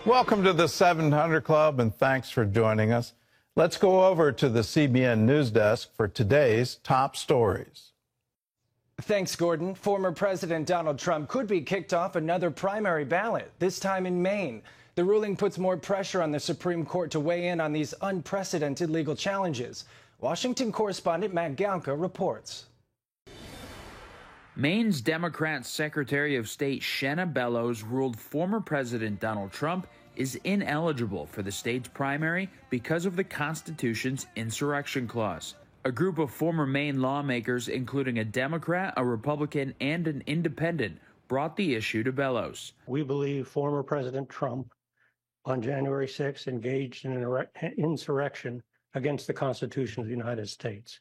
Welcome to the 700 Club, and thanks for joining us. Let's go over to the CBN News Desk for today's top stories. Thanks, Gordon. Former President Donald Trump could be kicked off another primary ballot, this time in Maine. The ruling puts more pressure on the Supreme Court to weigh in on these unprecedented legal challenges. Washington correspondent Matt Galka reports. Maine's Democrat Secretary of State Shenna Bellows ruled former President Donald Trump is ineligible for the state's primary because of the Constitution's insurrection clause. A group of former Maine lawmakers, including a Democrat, a Republican, and an independent, brought the issue to Bellows. We believe former President Trump on January 6th engaged in an insurrection against the Constitution of the United States.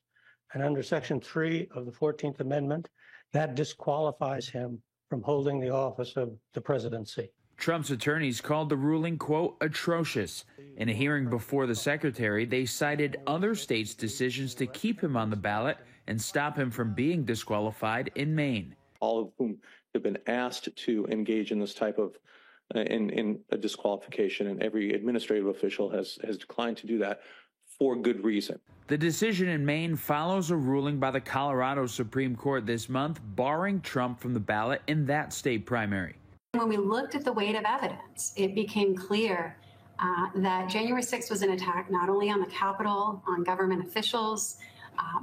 And under Section 3 of the 14th Amendment, that disqualifies him from holding the office of the presidency. Trump's attorneys called the ruling, quote, atrocious. In a hearing before the secretary, they cited other states' decisions to keep him on the ballot and stop him from being disqualified in Maine. All of whom have been asked to engage in this type of in a disqualification, and every administrative official has declined to do that for good reason. The decision in Maine follows a ruling by the Colorado Supreme Court this month barring Trump from the ballot in that state primary. When we looked at the weight of evidence, it became clear that January 6th was an attack not only on the Capitol, on government officials,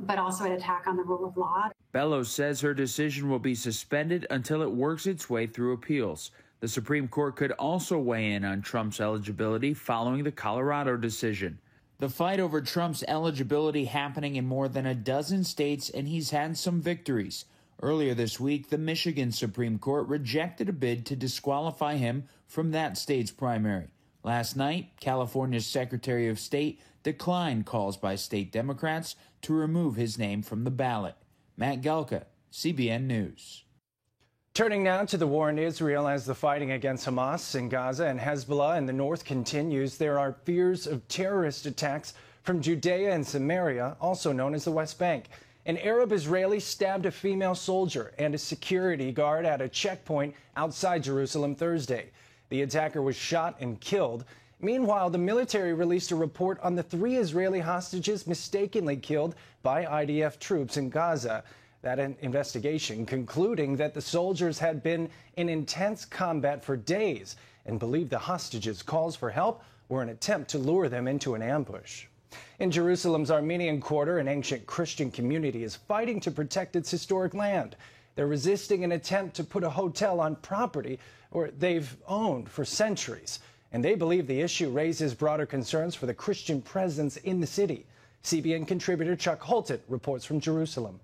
but also an attack on the rule of law. Bellows says her decision will be suspended until it works its way through appeals. The Supreme Court could also weigh in on Trump's eligibility following the Colorado decision. The fight over Trump's eligibility happening in more than a dozen states, and he's had some victories. Earlier this week, the Michigan Supreme Court rejected a bid to disqualify him from that state's primary. Last night, California's Secretary of State declined calls by state Democrats to remove his name from the ballot. Matt Galka, CBN News. Turning now to the war in Israel as the fighting against Hamas in Gaza and Hezbollah in the north continues, there are fears of terrorist attacks from Judea and Samaria, also known as the West Bank. An Arab Israeli stabbed a female soldier and a security guard at a checkpoint outside Jerusalem Thursday. The attacker was shot and killed. Meanwhile, the military released a report on the 3 Israeli hostages mistakenly killed by IDF troops in Gaza. That investigation concluding that the soldiers had been in intense combat for days and believed the hostages' calls for help were an attempt to lure them into an ambush. In Jerusalem's Armenian Quarter, an ancient Christian community is fighting to protect its historic land. They're resisting an attempt to put a hotel on property or they've owned for centuries. And they believe the issue raises broader concerns for the Christian presence in the city. CBN contributor Chuck Holton reports from Jerusalem.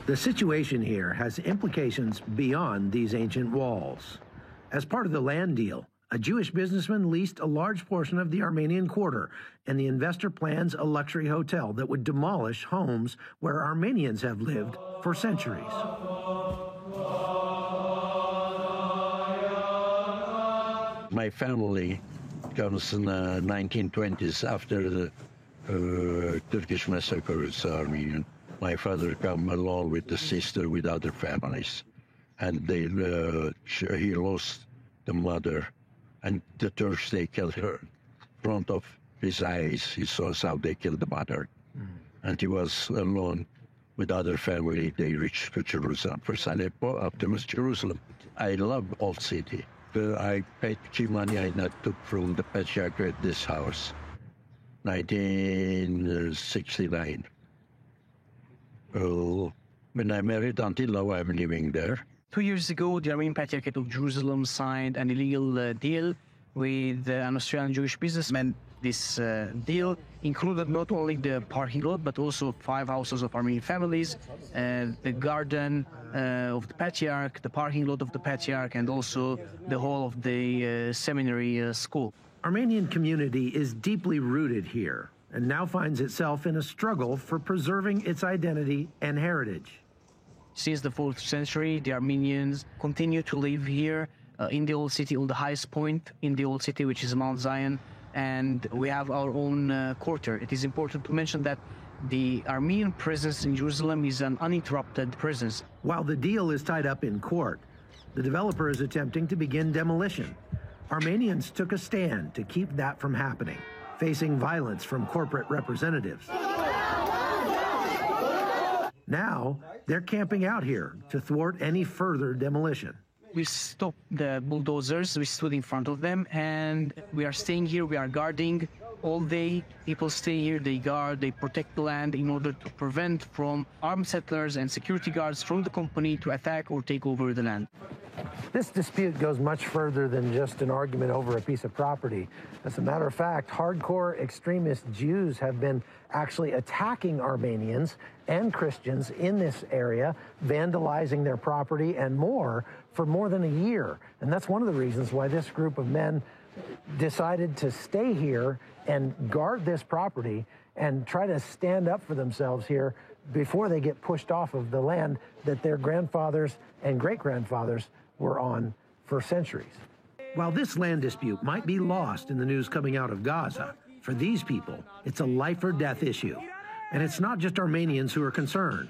The situation here has implications beyond these ancient walls. As part of the land deal, a Jewish businessman leased a large portion of the Armenian Quarter, and the investor plans a luxury hotel that would demolish homes where Armenians have lived for centuries. My family comes in the 1920s after the Turkish massacres Armenian. My father came along with the sister with other families, and he lost the mother, and the Turks, they killed her in front of his eyes. He saw how they killed the mother, and he was alone with other family. They reached to Jerusalem. First Aleppo, afterwards Jerusalem. I love old city. I paid cheap money I took from the patriarch at this house, 1969. When I married, until now I'm living there. 2 years ago, the Armenian Patriarchate of Jerusalem signed an illegal deal with an Australian Jewish businessman. This deal included not only the parking lot, but also 5 houses of Armenian families, the garden of the Patriarch, the parking lot of the Patriarch, and also the hall of the seminary school. Armenian community is deeply rooted here and now finds itself in a struggle for preserving its identity and heritage. Since the 4th century, the Armenians continue to live here in the old city, on the highest point in the old city, which is Mount Zion, and we have our own quarter. It is important to mention that the Armenian presence in Jerusalem is an uninterrupted presence. While the deal is tied up in court, the developer is attempting to begin demolition. Armenians took a stand to keep that from happening, facing violence from corporate representatives. Now, they're camping out here to thwart any further demolition. We stopped the bulldozers, we stood in front of them, and we are staying here, we are guarding all day. People stay here, they guard, they protect the land in order to prevent from armed settlers and security guards from the company to attack or take over the land. This dispute goes much further than just an argument over a piece of property. As a matter of fact, hardcore extremist Jews have been actually attacking Armenians and Christians in this area, vandalizing their property and more for more than a year. And that's one of the reasons why this group of men decided to stay here and guard this property and try to stand up for themselves here before they get pushed off of the land that their grandfathers and great-grandfathers were on for centuries. While this land dispute might be lost in the news coming out of Gaza, for these people, it's a life or death issue. And it's not just Armenians who are concerned.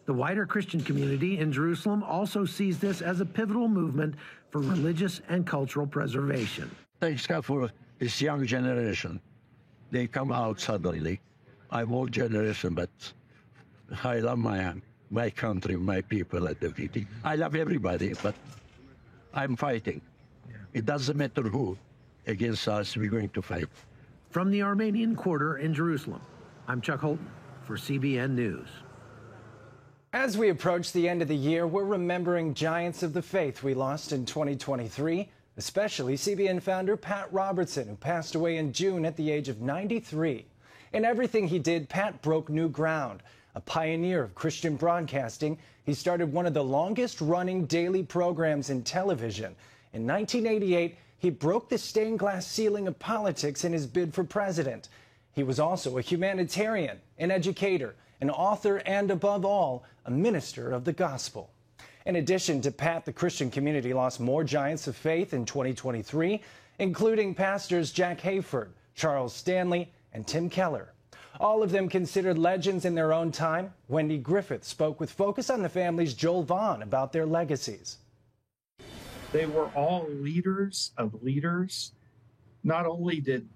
The wider Christian community in Jerusalem also sees this as a pivotal movement for religious and cultural preservation. Thanks God for this young generation. They come out suddenly. I'm old generation, but I love my country, my people, and everything. I love everybody, but I'm fighting. It doesn't matter who against us, we're going to fight. From the Armenian Quarter in Jerusalem, I'm Chuck Holton for CBN News. As we approach the end of the year, we're remembering giants of the faith we lost in 2023, especially CBN founder Pat Robertson, who passed away in June at the age of 93. In everything he did, Pat broke new ground. A pioneer of Christian broadcasting, he started one of the longest-running daily programs in television. In 1988, he broke the stained glass ceiling of politics in his bid for president. He was also a humanitarian, an educator, an author, and above all, a minister of the gospel. In addition to Pat, the Christian community lost more giants of faith in 2023, including pastors Jack Hayford, Charles Stanley, and Tim Keller. All of them considered legends in their own time. Wendy Griffith spoke with Focus on the Family's Joel Vaughn about their legacies. They were all leaders of leaders. Not only did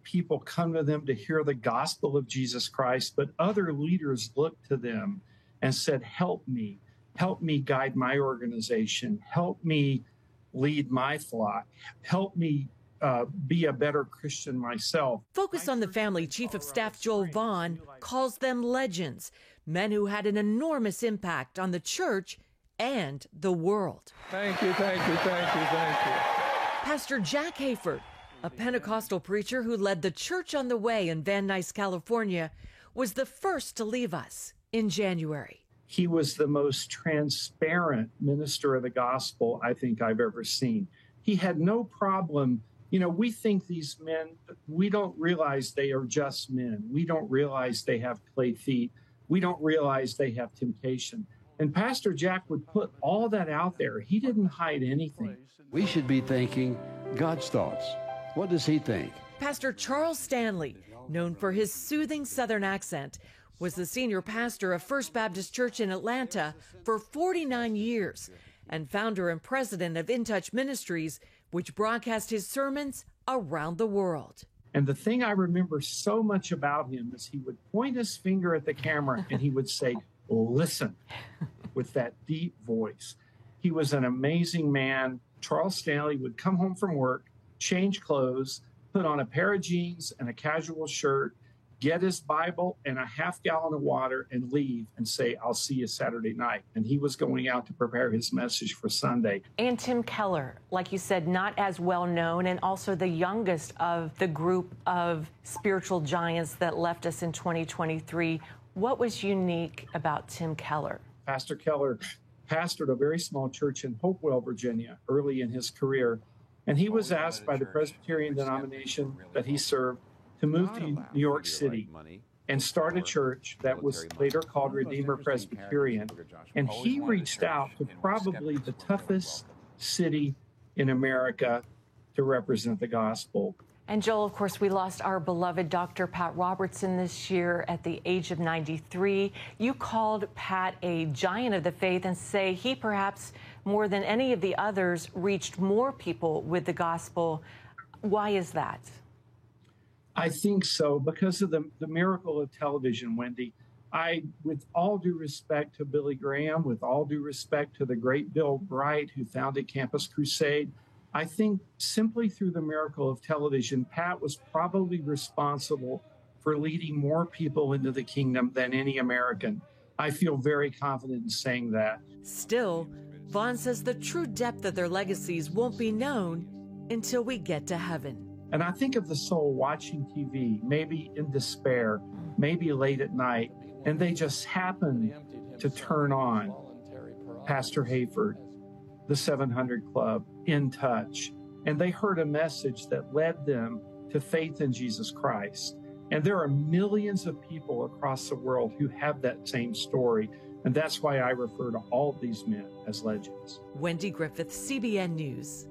people come to them to hear the gospel of Jesus Christ, but other leaders looked to them and said, help me guide my organization, help me lead my flock, help me be a better Christian myself. Focus on the Family Chief of Staff Joel Vaughn calls them legends, men who had an enormous impact on the church and the world. Thank you, thank you, thank you, thank you. Pastor Jack Hayford, a Pentecostal preacher who led the Church on the Way in Van Nuys, California, was the first to leave us in January. He was the most transparent minister of the gospel I think I've ever seen. He had no problem. You know, we think these men, we don't realize they are just men. We don't realize they have clay feet. We don't realize they have temptation. And Pastor Jack would put all that out there. He didn't hide anything. We should be thinking God's thoughts. What does he think? Pastor Charles Stanley, known for his soothing Southern accent, was the senior pastor of First Baptist Church in Atlanta for 49 years and founder and president of In Touch Ministries, which broadcast his sermons around the world. And the thing I remember so much about him is he would point his finger at the camera and he would say, listen, with that deep voice. He was an amazing man. Charles Stanley would come home from work, change clothes, put on a pair of jeans and a casual shirt, get his Bible and a half-gallon of water and leave and say, I'll see you Saturday night. And he was going out to prepare his message for Sunday. And Tim Keller, like you said, not as well known and also the youngest of the group of spiritual giants that left us in 2023. What was unique about Tim Keller? Pastor Keller pastored a very small church in Hopewell, Virginia, early in his career. And he was asked by the Presbyterian denomination that he served to move to New York City and start a church that was later called Redeemer Presbyterian. And he reached out to probably the toughest city in America to represent the gospel. And Joel, of course, we lost our beloved Dr. Pat Robertson this year at the age of 93. You called Pat a giant of the faith and say he perhaps more than any of the others, reached more people with the gospel. Why is that? I think so, because of the miracle of television, Wendy. With all due respect to Billy Graham, with all due respect to the great Bill Bright, who founded Campus Crusade, I think simply through the miracle of television, Pat was probably responsible for leading more people into the kingdom than any American. I feel very confident in saying that. Still, Vaughn says the true depth of their legacies won't be known until we get to heaven. And I think of the soul watching TV, maybe in despair, maybe late at night, and they just happen to turn on Pastor Hayford, the 700 Club, In Touch, and they heard a message that led them to faith in Jesus Christ. And there are millions of people across the world who have that same story, and that's why I refer to all of these men as legends. Wendy Griffith, CBN News.